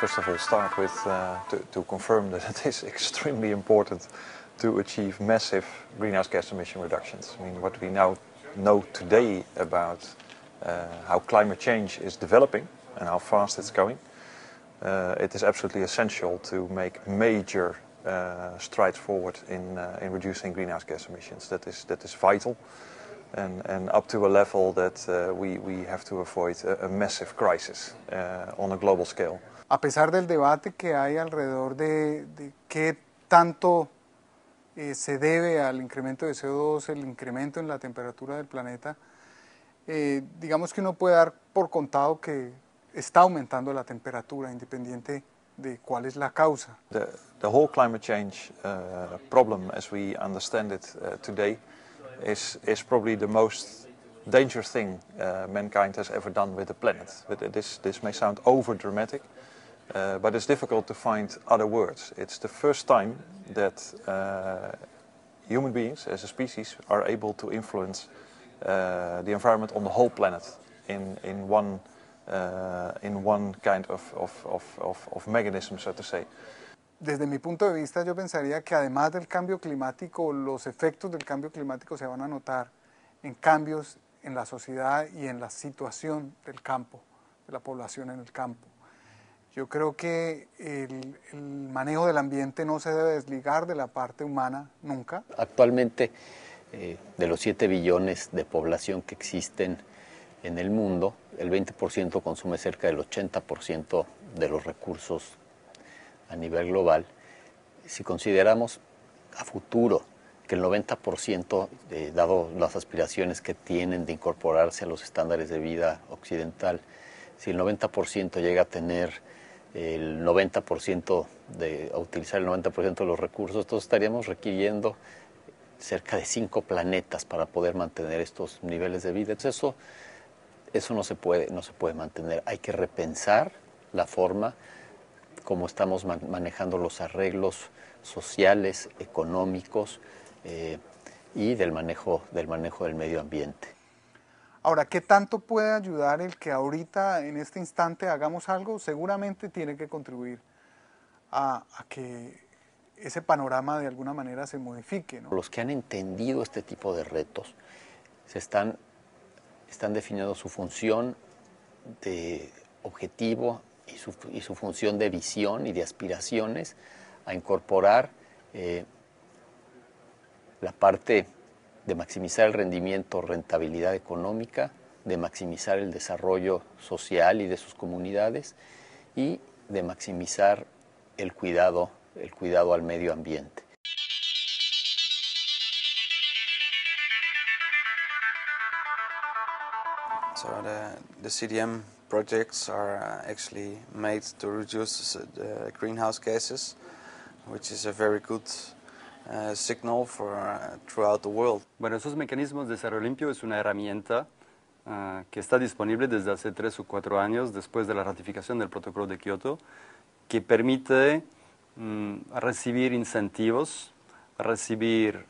first of all start with to confirm that it is extremely important to achieve massive greenhouse gas emission reductions. I mean, what we now know today about how climate change is developing and how fast it's going, it is absolutely essential to make major strides forward in reducing greenhouse gas emissions. That is vital, and up to a level that we have to avoid a massive crisis on a global scale. A pesar del debate que hay alrededor de qué tanto se debe al incremento de CO2, el incremento en la temperatura del planeta, digamos que uno puede dar por contado que está aumentando la temperatura, independiente de cuál es la causa. The whole climate change problem, as we understand it today, is probably the most dangerous thing mankind has ever done with the planet. But this may sound over dramatic, but it's difficult to find other words. It's the first time that human beings as a species are able to influence the environment on the whole planet in one kind of mechanism, so to say. Desde mi punto de vista, yo pensaría que además del cambio climático, los efectos del cambio climático se van a notar en cambios en la sociedad y en la situación del campo, de la población en el campo. Yo creo que el manejo del ambiente no se debe desligar de la parte humana nunca. Actualmente, de los 7 billones de población que existen en el mundo, el 20% consume cerca del 80% de los recursos a nivel global. Si consideramos a futuro que el 90%, dado las aspiraciones que tienen de incorporarse a los estándares de vida occidental, si el 90% llega a tener el 90% a utilizar el 90% de los recursos, entonces estaríamos requiriendo cerca de 5 planetas para poder mantener estos niveles de vida. Entonces eso no se puede mantener. Hay que repensar la forma como estamos manejando los arreglos sociales, económicos y del manejo del medio ambiente. Ahora, ¿qué tanto puede ayudar el que ahorita, en este instante, hagamos algo? Seguramente tiene que contribuir a que ese panorama de alguna manera se modifique, ¿no? Los que han entendido este tipo de retos están definiendo su función de objetivo y su función de visión y de aspiraciones a incorporar la parte de maximizar el rendimiento, rentabilidad económica, de maximizar el desarrollo social y de sus comunidades y de maximizar el cuidado al medio ambiente. So the CDM projects are actually made to reduce the greenhouse gases, which is a very good signal for throughout the world. Bueno, esos mecanismos de desarrollo limpio es una herramienta que está disponible desde hace 3 o 4 años después de la ratificación del protocolo de Kioto, que permite recibir incentivos, recibir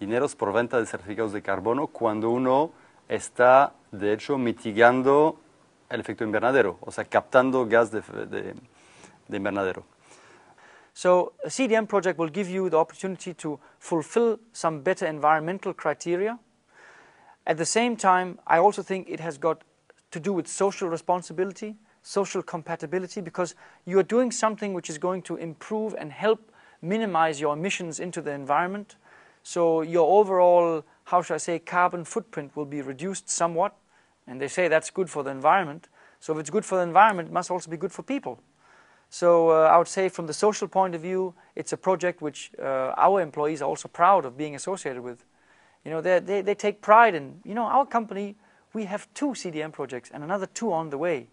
dineros por venta de certificados de carbono cuando uno está, de hecho, mitigando el efecto invernadero, o sea, captando gas de invernadero. So a CDM project will give you the opportunity to fulfill some better environmental criteria. At the same time, I also think it has got to do with social responsibility, social compatibility, because you are doing something which is going to improve and help minimize your emissions into the environment. So your overall, how should I say, carbon footprint will be reduced somewhat. And they say that's good for the environment. So if it's good for the environment, it must also be good for people. So I would say from the social point of view, it's a project which our employees are also proud of being associated with. You know, they take pride in, you know, our company, we have 2 CDM projects and another 2 on the way.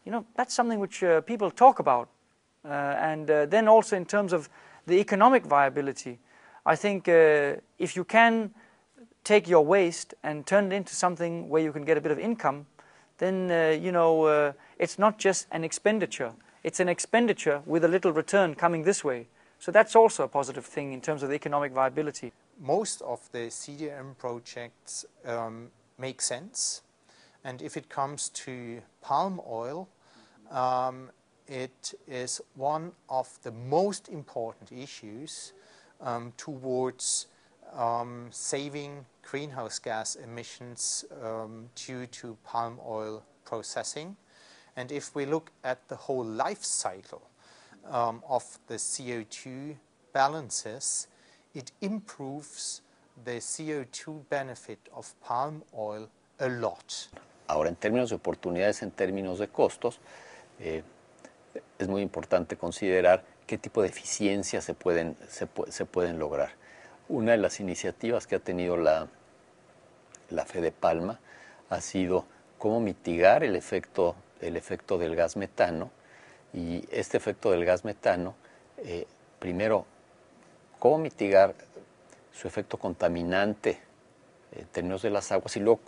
You know, that's something which people talk about. And then also in terms of the economic viability, I think if you can take your waste and turn it into something where you can get a bit of income, then, you know, it's not just an expenditure. It's an expenditure with a little return coming this way. So that's also a positive thing in terms of the economic viability. Most of the CDM projects make sense. And if it comes to palm oil, it is one of the most important issues towards saving greenhouse gas emissions due to palm oil processing. And if we look at the whole life cycle of the CO2 balances, it improves the CO2 benefit of palm oil a lot. Ahora, en términos de oportunidades, en términos de costos, es muy importante considerar qué tipo de eficiencias se pueden lograr. Una de las iniciativas que ha tenido la Fe de Palma ha sido cómo mitigar el efecto del gas metano, y este efecto del gas metano, primero, cómo mitigar su efecto contaminante en términos de las aguas, y luego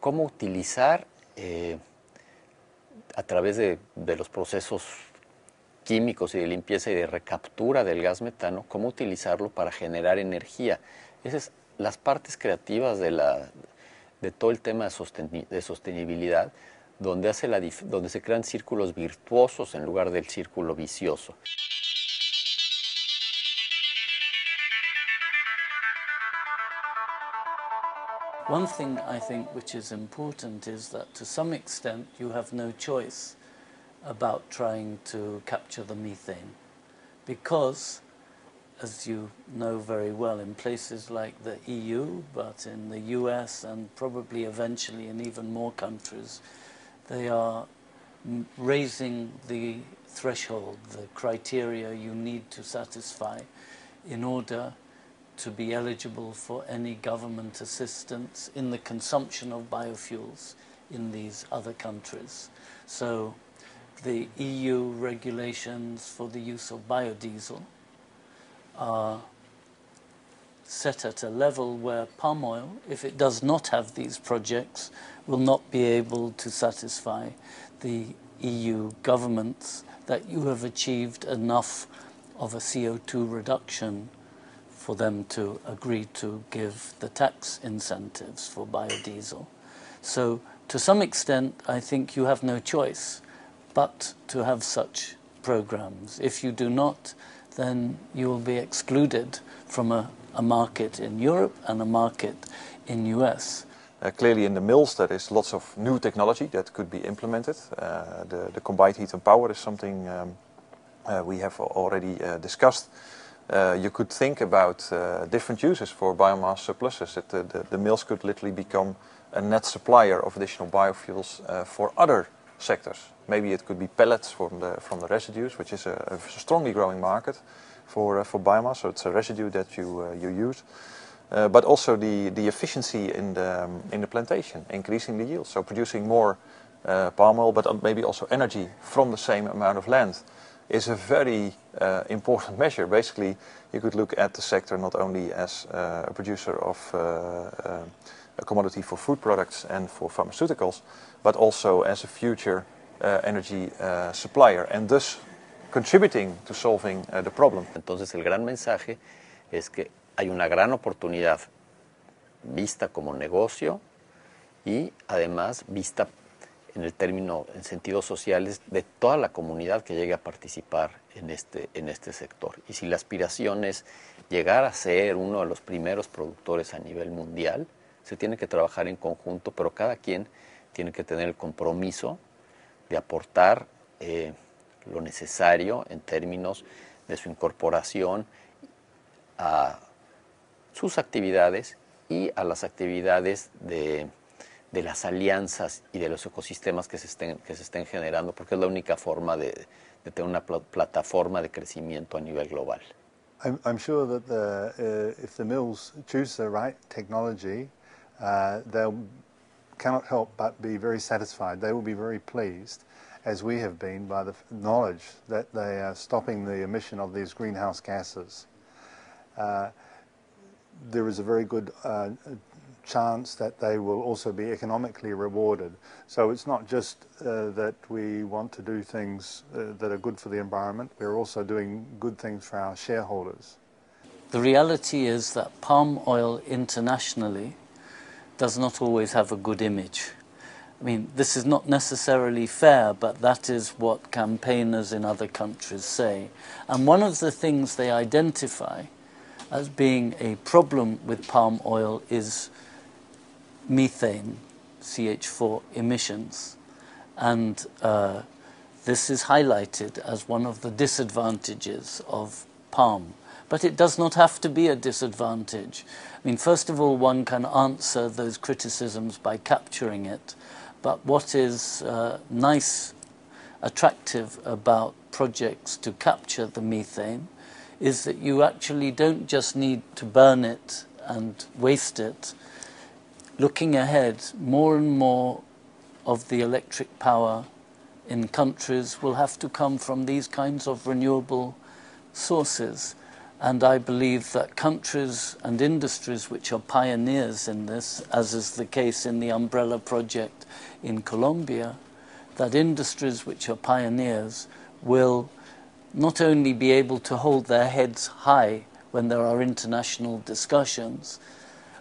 cómo utilizar a través de los procesos químicos y de limpieza y de recaptura del gas metano, cómo utilizarlo para generar energía. Esas son las partes creativas de todo el tema de sostenibilidad, donde se crean círculos virtuosos en lugar del círculo vicioso. One thing I think which is important is that to some extent you have no choice about trying to capture the methane, because, as you know very well, in places like the EU, but in the US and probably eventually in even more countries, they are raising the threshold, the criteria you need to satisfy in order to be eligible for any government assistance in the consumption of biofuels in these other countries. So the EU regulations for the use of biodiesel are set at a level where palm oil, if it does not have these projects, will not be able to satisfy the EU governments that you have achieved enough of a CO2 reduction for them to agree to give the tax incentives for biodiesel. So to some extent, I think you have no choice but to have such programs. If you do not, then you will be excluded from a market in Europe and a market in US. Clearly in the mills there is lots of new technology that could be implemented. The combined heat and power is something we have already discussed. You could think about different uses for biomass surpluses. The mills could literally become a net supplier of additional biofuels for other sectors. Maybe it could be pellets from the residues, which is a strongly growing market for biomass. So it's a residue that you use, but also the efficiency in the plantation, increasing the yield. So producing more palm oil, but maybe also energy from the same amount of land, is a very important measure. Basically, you could look at the sector not only as a producer of a commodity for food products and for pharmaceuticals, but also as a future energy supplier, and thus contributing to solving the problem. Entonces el gran mensaje es que hay una gran oportunidad vista como negocio y además vista en sentidos sociales de toda la comunidad que llegue a participar en este sector. Y si la aspiración es llegar a ser uno de los primeros productores a nivel mundial, se tiene que trabajar en conjunto, pero cada quien tiene que tener el compromiso de aportar lo necesario en términos de su incorporación a sus actividades y a las actividades de las alianzas y de los ecosistemas que se estén generando, porque es la única forma de tener una plataforma de crecimiento a nivel global. I'm sure that if the mills choose the right technology, they cannot help but be very satisfied. They will be very pleased, as we have been, by the knowledge that they are stopping the emission of these greenhouse gases. There is a very good chance that they will also be economically rewarded. So it's not just that we want to do things that are good for the environment, we're also doing good things for our shareholders. The reality is that palm oil internationally does not always have a good image. I mean, this is not necessarily fair, but that is what campaigners in other countries say. And one of the things they identify as being a problem with palm oil is methane, CH4 emissions. And this is highlighted as one of the disadvantages of palm. But it does not have to be a disadvantage. I mean, first of all, one can answer those criticisms by capturing it. But what is nice, attractive about projects to capture the methane is that you actually don't just need to burn it and waste it. Looking ahead, more and more of the electric power in countries will have to come from these kinds of renewable sources. And I believe that countries and industries which are pioneers in this, as is the case in the Umbrella project in Colombia, that industries which are pioneers will not only be able to hold their heads high when there are international discussions,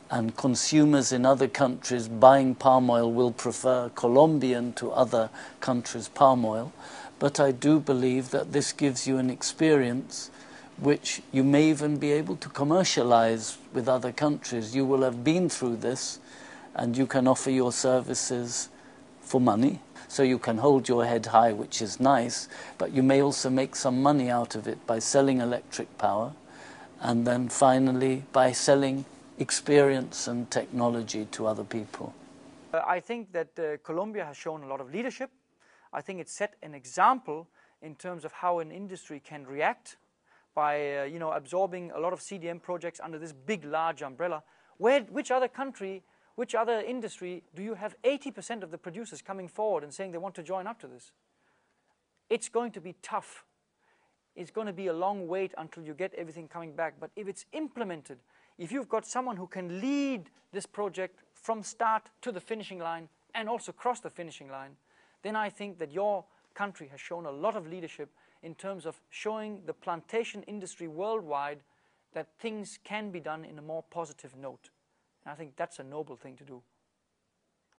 and consumers in other countries buying palm oil will prefer Colombian to other countries' palm oil, but I do believe that this gives you an experience which you may even be able to commercialize with other countries. You will have been through this, and you can offer your services for money. So you can hold your head high, which is nice, but you may also make some money out of it by selling electric power, and then finally by selling experience and technology to other people. I think that Colombia has shown a lot of leadership. I think it set an example in terms of how an industry can react by absorbing a lot of CDM projects under this big, large umbrella. Which other country, which other industry do you have 80% of the producers coming forward and saying they want to join up to this? It's going to be tough. It's going to be a long wait until you get everything coming back. But if it's implemented, if you've got someone who can lead this project from start to the finishing line and also cross the finishing line, then I think that your country has shown a lot of leadership in terms of showing the plantation industry worldwide that things can be done in a more positive note. And I think that's a noble thing to do.